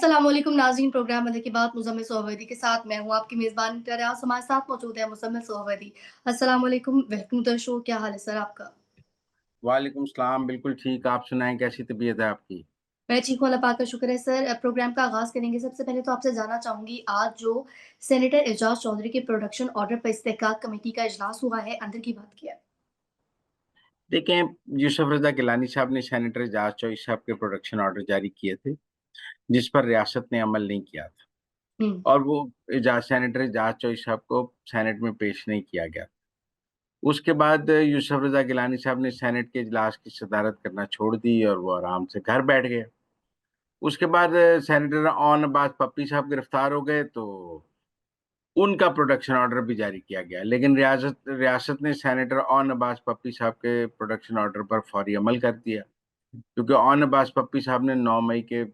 अस्सलाम वालेकुम नाज़रीन। प्रोग्राम मदर की बात मुज़म्मिल सोहवैदी के साथ मैं हूँ आपकी मेज़बान इम्तियाज़। हमारे साथ मौजूद है मुज़म्मिल सोहवैदी। अस्सलाम वालेकुम, वेलकम टू द शो। क्या हाल है सर आपका? वालेकुम सलाम, बिल्कुल ठीक। आप सुनाएँ कैसी तबीयत है आपकी? मैं ठीक हूँ, अल्लाह पाक का शुक्र है सर। प्रोग्राम का आगाज़ करेंगे। सबसे पहले तो आपसे जानना चाहूँगी, आज जो सेनेटर एजाज़ चौधरी के प्रोडक्शन ऑर्डर पर इस्तेहकाक कमेटी का इजलास हुआ है, अंदर की बात क्या है? देखें, यूसुफ रज़ा गिलानी साहब ने सेनेटर एजाज चौधरी साहब के प्रोडक्शन ऑर्डर जारी किए थे, जिस पर रियासत ने अमल नहीं किया था हुँ, और वो सेनेटर एजाज चौधरी साहब को सेनेट में पेश नहीं किया गया। उसके बाद यूसुफ रज़ा गिलानी साहब ने सेनेट के इजलास की सदारत करना छोड़ दी और वो आराम से घर बैठ गए। उसके बाद सेनेटर ऑन अब्बास पप्पी साहब गिरफ्तार हो गए, तो उनका प्रोडक्शन ऑर्डर भी जारी किया गया। लेकिन रियासत रियासत ने सेनेटर ऑन अब्बास पप्पी साहब के प्रोडक्शन ऑर्डर पर फौरी अमल कर दिया, क्योंकि ऑन अब्बास पप्पी साहब ने 9 मई के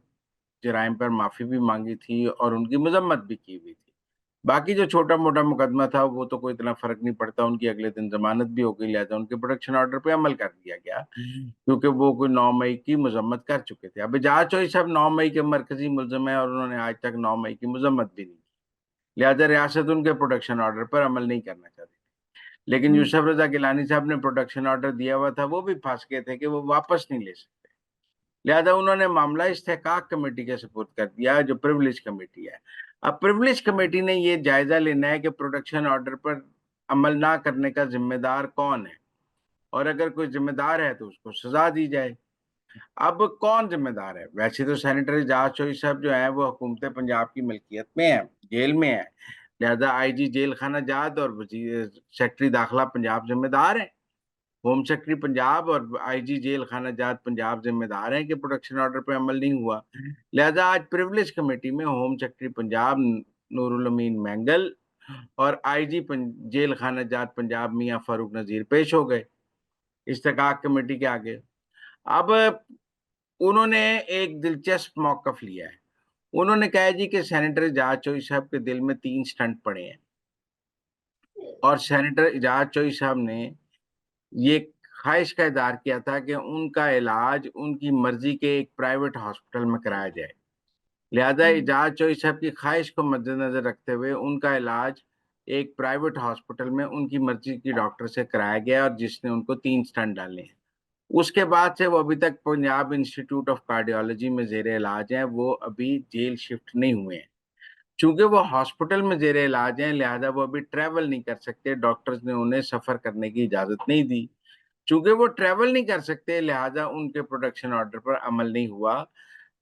जराइम पर माफ़ी भी माँगी थी और उनकी मज़म्मत भी की हुई थी। बाकी जो छोटा-मोटा मुकदमा था, वो तो कोई इतना फ़र्क नहीं पड़ता, उनकी अगले दिन ज़मानत भी हो गई, लिहाज़ा उनके प्रोडक्शन ऑर्डर पे अमल कर दिया गया, क्योंकि वो कोई 9 मई की मज़म्मत कर चुके थे। अब एजाज चौधरी साहब 9 मई के मरकज़ी मुल्ज़िम हैं और उन्होंने आज तक 9 मई की मज़म्मत भी नहीं की। लिहाज़ा रियासत उनके प्रोडक्शन ऑर्डर पर अमल नहीं करना चाहती। लेकिन हुँ, यूसुफ रज़ा गिलानी साहब ने प्रोडक्शन ऑर्डर दिया हुआ था, वो भी फँस गए थे कि वो वापस नहीं ले सकते। लिहाज़ा उन्होंने मामला इस्तेहकाक कमेटी के सुपुर्द कर दिया, जो प्रिविलेज कमेटी है। अब प्रिविलेज कमेटी ने ये जायज़ा लेना है कि प्रोडक्शन ऑर्डर पर अमल ना करने का ज़िम्मेदार कौन है और अगर कोई ज़िम्मेदार है, तो उसको सज़ा दी जाए। अब कौन ज़िम्मेदार है? वैसे तो सेनेटर एजाज चौधरी साहब जो हैं, वो हुकूमत पंजाब की मिल्कियत में हैं, जेल में हैं। लिहाज़ा आईजी जेल खाना जात और वज़ीर सेक्रेटरी दाखिला पंजाब ज़िम्मेदार हैं। होम सेक्रेटरी पंजाब और आईजी जेल खाना जात पंजाब ज़िम्मेदार हैं कि प्रोडक्शन ऑर्डर पे अमल नहीं हुआ। लिहाज़ा आज प्रिविलेज कमेटी में होम सेक्रेटरी पंजाब नूरुल अमीन मैंगल और आईजी जेल खाना जात पंजाब मियां फारूक नज़ीर पेश हो गए इस्तेकाक कमेटी के आगे। अब उन्होंने एक दिलचस्प मौक़िफ़ लिया है। उन्होंने कहा है जी कि सेनेटर एजाज चौधरी साहब के दिल में 3 स्टंट पड़े हैं और सेनेटर एजाज चौधरी साहब ने ये ख़्वाहिश का इज़हार किया था कि उनका इलाज उनकी मर्ज़ी के एक प्राइवेट हॉस्पिटल में कराया जाए। लिहाज़ा हुँ, एजाज चौधरी साहब की ख़्वाहिश को मद्देनज़र रखते हुए उनका इलाज एक प्राइवेट हॉस्पिटल में उनकी मर्ज़ी की डॉक्टर से कराया गया और जिसने उनको 3 स्टंट डाले हैं। उसके बाद से वो अभी तक पंजाब इंस्टीट्यूट ऑफ कार्डियोलॉजी में ज़ेर इलाज हैं, वो अभी जेल शिफ्ट नहीं हुए हैं। चूँकि वो हॉस्पिटल में ज़ेर इलाज हैं, लिहाज़ा वो अभी ट्रैवल नहीं कर सकते, डॉक्टर्स ने उन्हें सफ़र करने की इजाज़त नहीं दी। चूँकि वो ट्रैवल नहीं कर सकते, लिहाज़ा उनके प्रोडक्शन ऑर्डर पर अमल नहीं हुआ।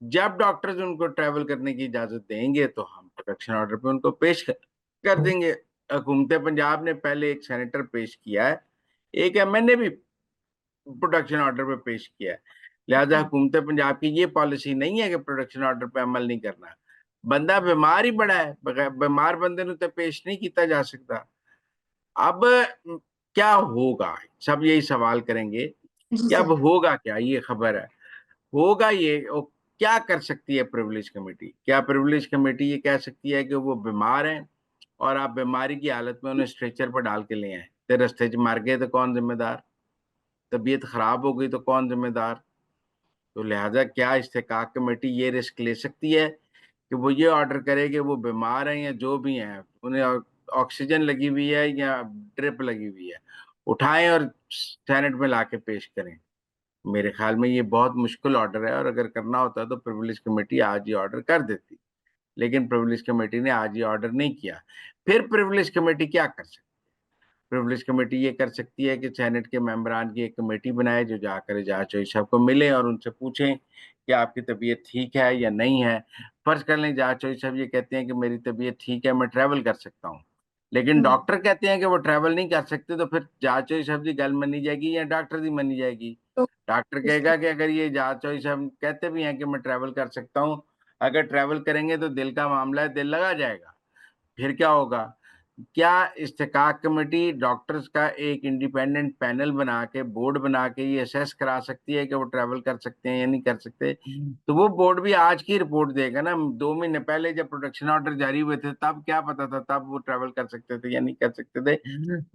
जब डॉक्टर्स उनको ट्रैवल करने की इजाज़त देंगे, तो हम प्रोडक्शन ऑर्डर पे उनको पेश कर देंगे। हुकूमत पंजाब ने पहले एक सेनेटर पेश किया है, एक एमएनए भी प्रोडक्शन ऑर्डर पे पेश किया है। लिहाज़ा हुँ, हुकूमत पंजाब की ये पॉलिसी नहीं है कि प्रोडक्शन ऑर्डर पे अमल नहीं करना। बंदा बीमार ही बड़ा है, बीमार बंदे ਨੂੰ ਤੇ पेश नहीं किया जा सकता। अब क्या होगा? सब यही सवाल करेंगे जी कि अब सर। होगा क्या? ये खबर है। होगा ये क्या कर सकती है प्रिविलेज कमेटी? क्या प्रिविलेज कमेटी ये कह सकती है कि वो बीमार हैं और आप बीमारी की हालत में उन्हें स्ट्रेचर पर डाल के ले आए, ते रास्ते च मर गए तो कौन ज़िम्मेदार? तबीयत खराब हो गई तो कौन ज़िम्मेदार? तो लिहाज़ा क्या इस्तेहकाक कमेटी ये रिस्क ले सकती है कि वो ये ऑर्डर करे कि वो बीमार हैं या जो भी हैं, उन्हें ऑक्सीजन लगी हुई है या ड्रिप लगी हुई है, उठाएँ और सेनेट में लाके पेश करें। मेरे ख़्याल में ये बहुत मुश्किल ऑर्डर है और अगर करना होता तो प्रिविलेज कमेटी आज ये ऑर्डर कर देती। लेकिन प्रिविलेज कमेटी ने आज ये ऑर्डर नहीं किया। फिर प्रिविलेज कमेटी क्या कर सकती है? प्रिविलेज कमेटी ये कर सकती है कि सेनेट के मेंबरान की एक कमेटी बनाए जो जाकर एजाज चौधरी साहब को मिलें और उनसे पूछें कि आपकी तबीयत ठीक है या नहीं है। फ़र्ज़ कर लें एजाज चौधरी साहब ये कहते हैं कि मेरी तबीयत ठीक है, मैं ट्रैवल कर सकता हूँ। लेकिन हुँ, डॉक्टर कहते हैं कि वो ट्रैवल नहीं कर सकते, तो फिर एजाज चौधरी साहब की गल मन्नी जाएगी या डॉक्टर की मन्नी जाएगी? तो डॉक्टर इसके कहेगा कि अगर ये एजाज चौधरी साहब कहते भी हैं कि मैं ट्रैवल कर सकता हूँ, अगर ट्रैवल करेंगे तो दिल का मामला है, दिल लगा जाएगा। फिर क्या होगा? क्या इस्तेहकाक कमेटी डॉक्टर्स का एक इंडिपेंडेंट पैनल बना के, बोर्ड बना के ये असेस करा सकती है कि वो ट्रैवल कर सकते हैं या नहीं कर सकते? तो वो बोर्ड भी आज की रिपोर्ट देगा ना, 2 महीने पहले जब प्रोडक्शन ऑर्डर जारी हुए थे, तब क्या पता था, तब वो ट्रैवल कर सकते थे या नहीं कर सकते थे?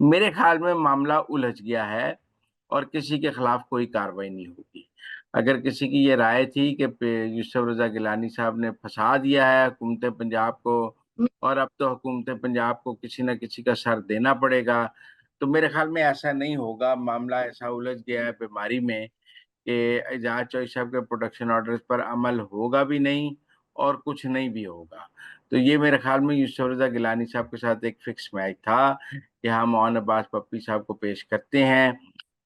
मेरे ख़्याल में मामला उलझ गया है और किसी के खिलाफ कोई कार्रवाई नहीं होगी। अगर किसी की ये राय थी कि यूसुफ रजा गिलानी साहब ने फंसा दिया है हुकूमत पंजाब को, हुँ, और अब तो हुकूमत पंजाब को किसी न किसी का सर देना पड़ेगा, तो मेरे ख्याल में ऐसा नहीं होगा। मामला ऐसा उलझ गया है बीमारी में कि एजाज चौधरी साहब के प्रोडक्शन ऑर्डर्स पर अमल होगा भी नहीं और कुछ नहीं भी होगा। तो ये मेरे ख्याल में यूसुफ रजा गिलानी साहब के साथ एक फिक्स मैच था कि हम ओन अब्बास पप्पी साहब को पेश करते हैं।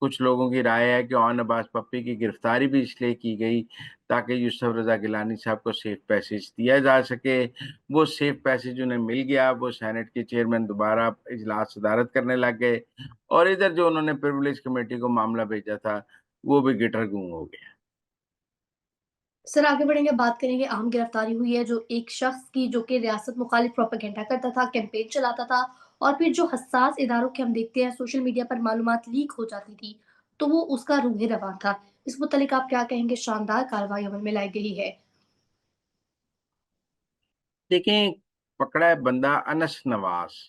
कुछ लोगों की राय है कि ओन अब्बास पप्पी की गिरफ्तारी भी इसलिए की गई ताकि यूसुफ रजा गिलानी साहब को सेफ पैसेज दिया जा सके। वो सेफ पैसेज उन्हें मिल गया, वो सेनेट के चेयरमैन दोबारा इजलास सदारत करने लग गए, और इधर जो उन्होंने प्रिविलेज कमेटी को मामला भेजा था वो भी गिटर गुम हो गया। सर आगे बढ़ेंगे, बात करेंगे अहम गिरफ्तारी हुई है जो एक शख्स की जो कि रियासत मुखालिफ प्रोपेगेंडा करता था, कैंपेन चलाता था और फिर जो हसास इदारों के हम देखते हैं सोशल मीडिया पर मालूमात लीक हो जाती थी, तो वो उसका रूहे रवां था। इस मुतालिक आप क्या कहेंगे? शानदार कार्रवाई अमल में लाई गई है। देखें, पकड़ा है बंदा अनस नवाज,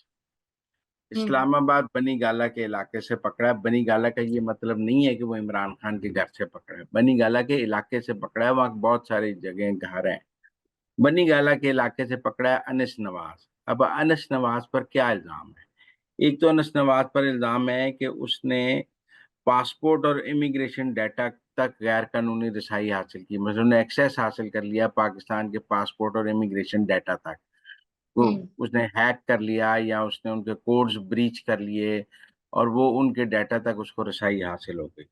हुँ, इस्लामाबाद बनी गाला के इलाके से पकड़ा है। बनी गाला का ये मतलब नहीं है कि वो इमरान खान के घर से पकड़ा है, बनी गाला के इलाके से पकड़ा है, वहाँ बहुत सारी जगह घर हैं। बनी गाला के इलाके से पकड़ा है अनस नवाज। अब अनस नवाज पर क्या इल्जाम है? एक तो अनस नवाज पर इल्जाम है कि उसने पासपोर्ट और इमिग्रेशन डाटा तक गैर कानूनी रसाई हासिल की, मतलब उन्होंने एक्सेस हासिल कर लिया पाकिस्तान के पासपोर्ट और इमिग्रेशन डाटा तक। वो हुँ, उसने हैक कर लिया या उसने उनके कोड्स ब्रीच कर लिए, और वो उनके डाटा तक उसको रसाई हासिल हो गई।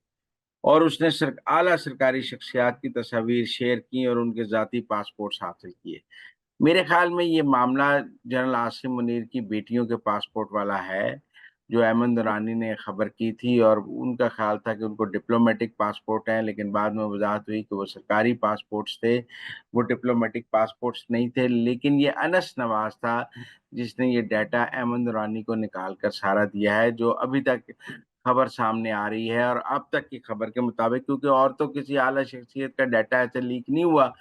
और उसने आला सरकारी शख्सियात की तस्वीर शेयर की और उनके ज़ाती पासपोर्ट्स हासिल किए। मेरे ख्याल में ये मामला जनरल आसिम मुनीर की बेटियों के पासपोर्ट वाला है, जो अहमद नूरानी ने खबर की थी, और उनका ख्याल था कि उनको डिप्लोमेटिक पासपोर्ट हैं, लेकिन बाद में वजाहत हुई कि वो सरकारी पासपोर्ट्स थे, वो डिप्लोमेटिक पासपोर्ट्स नहीं थे। लेकिन ये अनस नवाज था जिसने ये डाटा अहमद नूरानी को निकाल कर सहारा दिया है, जो अभी तक खबर सामने आ रही है। और अब तक की खबर के मुताबिक, क्योंकि और तो किसी आला शख्सियत का डाटा ऐसे लीक नहीं हुआ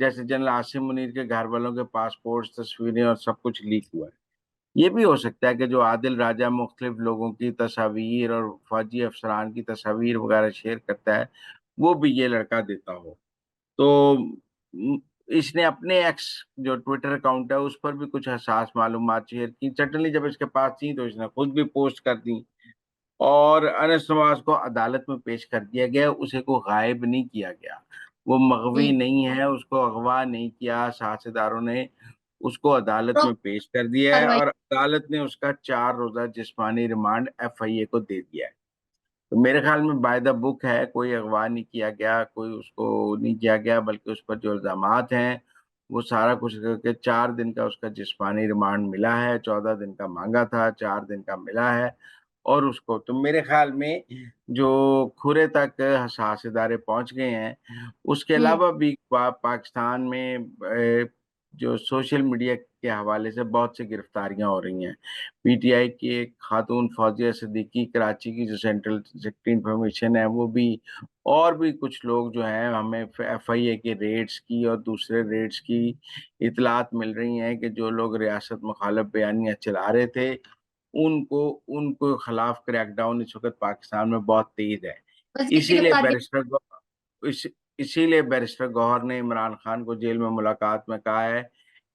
जैसे जनरल आसिम मुनीर के घर वालों के पासपोर्ट, तस्वीरें और सब कुछ लीक हुआ है। ये भी हो सकता है कि जो आदिल राजा मुख्तलिफ लोगों की तस्वीर और फौजी अफसरान की तस्वीर वगैरह शेयर करता है, वो भी ये लड़का देता हो। तो उम, इसने अपने एक्स जो ट्विटर अकाउंट है उस पर भी कुछ हसास मालूमात शेयर की। सडनली जब इसके पास थी तो इसने खुद भी पोस्ट कर दी, और अनस नवाज को अदालत में पेश कर दिया गया, उसे को गायब नहीं किया गया। वो मग़वी हुँ, नहीं है, उसको अगवा नहीं किया, साझेदारों ने उसको अदालत में प्रॉपर पेश कर दिया है, कार्रवाई। और अदालत ने उसका 4 रोज़ा जिस्मानी रिमांड एफआईए को दे दिया है। तो मेरे ख्याल में बाय द बुक है, कोई अगवा नहीं किया गया, कोई उसको नहीं किया गया, बल्कि उस पर जो इल्ज़ामात हैं, वो सारा कुछ करके 4 दिन का उसका जिस्मानी रिमांड मिला है, 14 दिन का माँगा था, 4 दिन का मिला है। और उसको तो मेरे ख़्याल में जो खुरे तक हसास इदारे पहुँच गए हैं, उसके हुँ, अलावा भी पाकिस्तान में जो सोशल मीडिया के हवाले से बहुत सी गिरफ्तारियाँ हो रही हैं। पीटीआई की एक खातून फौजिया सिद्दीकी, कराची की जो सेंट्रल सेक्रेटरी इन्फॉर्मेशन है, वो भी, और भी कुछ लोग जो हैं, हमें एफआईए के रेड्स की और दूसरे रेड्स की इतलात मिल रही हैं कि जो लोग रियासत मुखालिफ बयानियाँ चला रहे थे, उनको उनको खिलाफ क्रैकडाउन इस वक़्त पाकिस्तान में बहुत तेज़ है। बस ये इसीलिए गिरफ्तारियाँ। बैरिस्टर गौ इस इसीलिए बैरिस्टर गौहर ने इमरान खान को जेल में मुलाकात में कहा है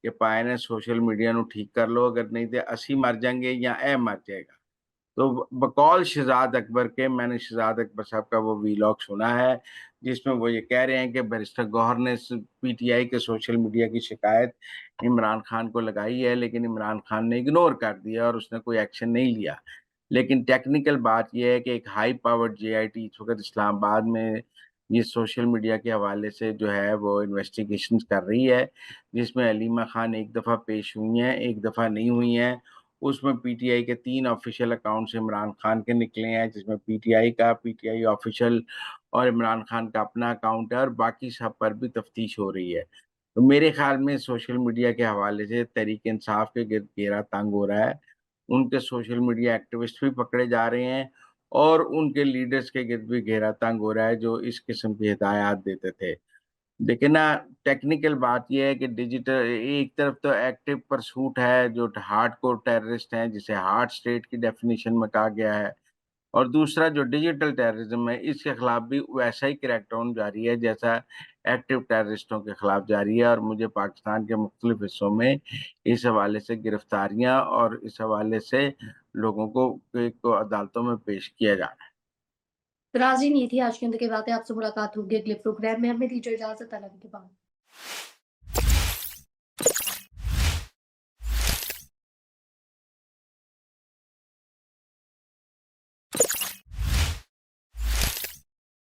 कि पाए ने सोशल मीडिया ਨੂੰ ठीक कर लो, अगर नहीं तो असी मर जाएँगे या ए मर जाएगा। तो बकौल शहज़ाद अकबर के, मैंने शहज़ाद अकबर साहब का वो वीलॉग सुना है, जिसमें वो ये कह रहे हैं कि बैरिस्टर गौहर ने पीटीआई के सोशल मीडिया की शिकायत इमरान खान को लगाई है, लेकिन इमरान खान ने इग्नोर कर दिया और उसने कोई एक्शन नहीं लिया। लेकिन टेक्निकल बात यह है कि एक हाई पावर्ड जेआईटी इस वक़्त इस्लामाबाद में ये सोशल मीडिया के हवाले से जो है वो इन्वेस्टिगेशंस कर रही है, जिसमें हलीमा खान एक दफ़ा पेश हुई हैं, एक दफ़ा नहीं हुई हैं। उसमें पीटीआई के 3 ऑफ़िशियल अकाउंट्स इमरान खान के निकले हैं, जिसमें पीटीआई का, पीटीआई ऑफ़िशियल और इमरान खान का अपना अकाउंट है, और बाकी सब पर भी तफ्तीश हो रही है। तो मेरे ख़्याल में सोशल मीडिया के हवाले से तहरीक-ए-इंसाफ के गिर्द घेरा तंग हो रहा है। उनके सोशल मीडिया एक्टिविस्ट भी पकड़े जा रहे हैं, और उनके लीडर्स के गिर्द भी घेरा तंग हो रहा है, जो इस किस्म की हिदायत देते थे। देखिए ना, टेक्निकल बात ये है कि डिजिटल एक तरफ तो एक्टिव परसूट है, जो हार्डकोर टेररिस्ट हैं, जिसे हार्ड स्टेट की डेफिनिशन में कहा गया है। और दूसरा जो डिजिटल टेररिज्म है, इसके खिलाफ भी वैसा ही क्रैकडाउन जारी है जैसा एक्टिव टेररिस्टों के खिलाफ जारी है। और मुझे पाकिस्तान के मुख्तलिफ हिस्सों में इस हवाले से गिरफ्तारियां और इस हवाले से लोगों को अदालतों में पेश किया जा रहा है। तो नाज़रीन, ये थी आज की अंदर की बातें। आपसे मुलाकात होगी अगले प्रोग्राम में। हमें दीजिए इजाज़त। अल्लाह के बाद।